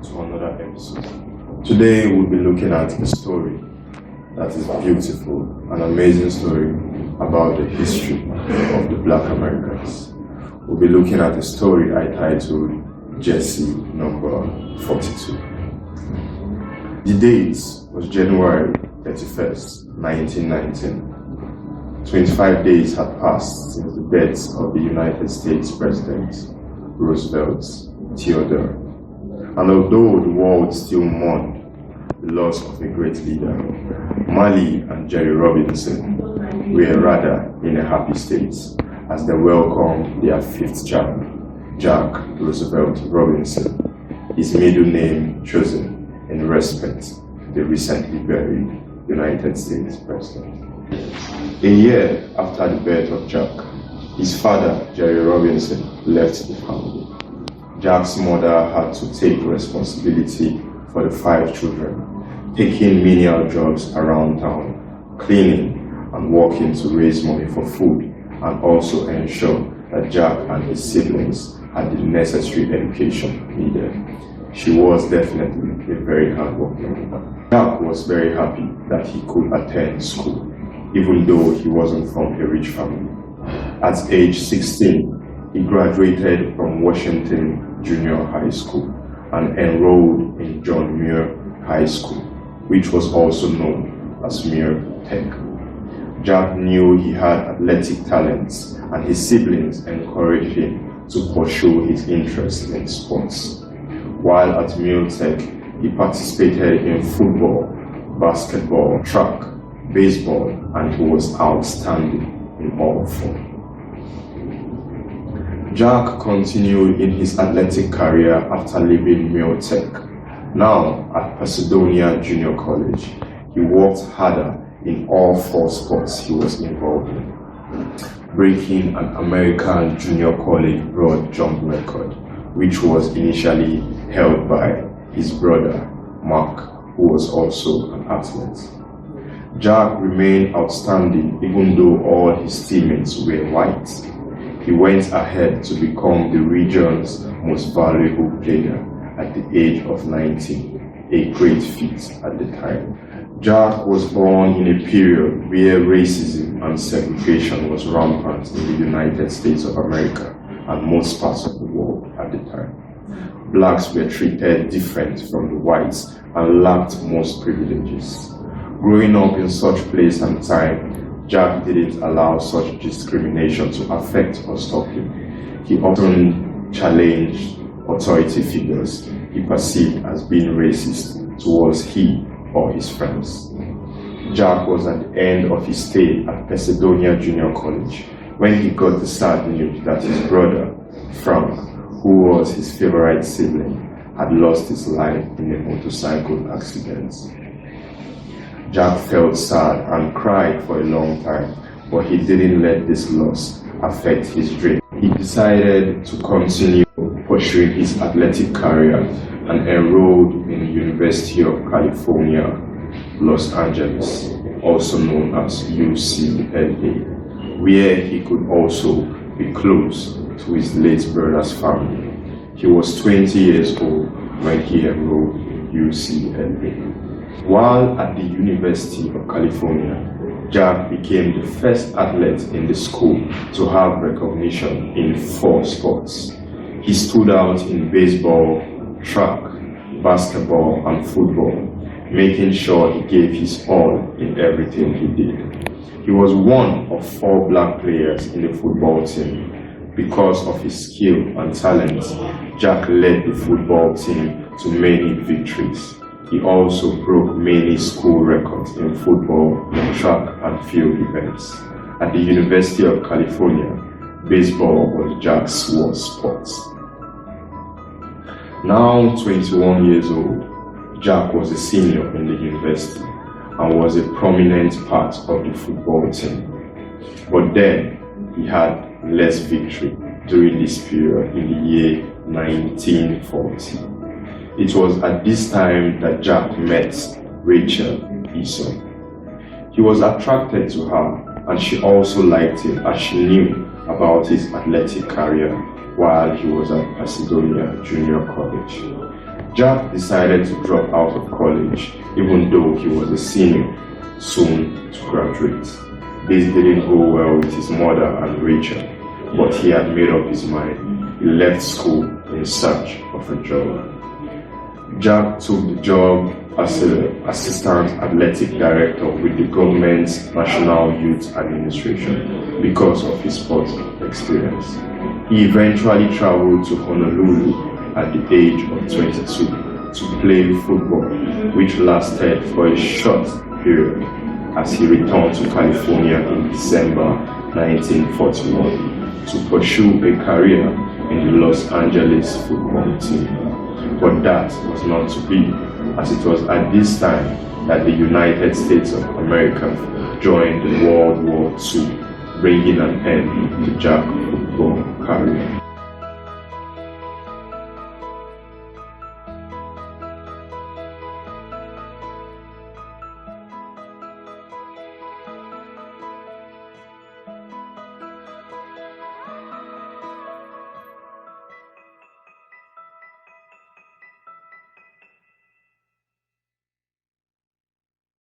to another episode. Today we'll be looking at a story that is beautiful, an amazing story about the history of the Black Americans. We'll be looking at a story I titled Jesse number 42. The date was January 31st, 1919. 25 days had passed since the death of the United States President Roosevelt Theodore. And although the world still mourned the loss of a great leader, Marley and Jerry Robinson were rather in a happy state as they welcomed their fifth child, Jack Roosevelt Robinson, his middle name chosen in respect to the recently buried United States President. A year after the birth of Jack, his father, Jerry Robinson, left the family. Jack's mother had to take responsibility for the 5 children, taking menial jobs around town, cleaning and working to raise money for food, and also ensure that Jack and his siblings had the necessary education needed. She was definitely a very hardworking woman. Jack was very happy that he could attend school, even though he wasn't from a rich family. At age 16, he graduated from Washington Junior High School and enrolled in John Muir High School, which was also known as Muir Tech. Jack knew he had athletic talents, and his siblings encouraged him to pursue his interest in sports. While at Muir Tech, he participated in football, basketball, track, baseball, and he was outstanding in all 4. Jack continued in his athletic career after leaving Muir Tech. Now at Pasadena Junior College, he worked harder in all 4 sports he was involved in, breaking an American Junior College broad jump record, which was initially held by his brother, Mark, who was also an athlete. Jack remained outstanding even though all his teammates were white. He went ahead to become the region's most valuable player at the age of 19, a great feat at the time. Jack was born in a period where racism and segregation was rampant in the United States of America and most parts of the world at the time. Blacks were treated different from the whites and lacked most privileges. Growing up in such place and time, Jack didn't allow such discrimination to affect or stop him. He often challenged authority figures he perceived as being racist towards he or his friends. Jack was at the end of his stay at Pasadena Junior College when he got the sad news that his brother, Frank, who was his favorite sibling, had lost his life in a motorcycle accident. Jack felt sad and cried for a long time, but he didn't let this loss affect his dream. He decided to continue pursuing his athletic career and enrolled in the University of California, Los Angeles, also known as UCLA, where he could also be close to his late brother's family. He was 20 years old when he enrolled in UCLA. While at the University of California, Jack became the first athlete in the school to have recognition in 4 sports. He stood out in baseball, track, basketball, and football, making sure he gave his all in everything he did. He was one of 4 black players in the football team. Because of his skill and talent, Jack led the football team to many victories. He also broke many school records in football, track, and field events. At the University of California, baseball was Jack's sword sport. Now 21 years old, Jack was a senior in the university and was a prominent part of the football team. But then he had less victory during this period in the year 1940. It was at this time that Jack met Rachel Eason. He was attracted to her, and she also liked him as she knew about his athletic career while he was at Pasadena Junior College. Jack decided to drop out of college even though he was a senior, soon to graduate. This didn't go well with his mother and Rachel, but he had made up his mind. He left school in search of a job. Jack took the job as an assistant athletic director with the government's National Youth Administration because of his sports experience. He eventually traveled to Honolulu at the age of 22 to play football, which lasted for a short period as he returned to California in December 1941 to pursue a career in the Los Angeles football team. But that was not to be, as it was at this time that the United States of America joined World War II, bringing an end to Jack's football career.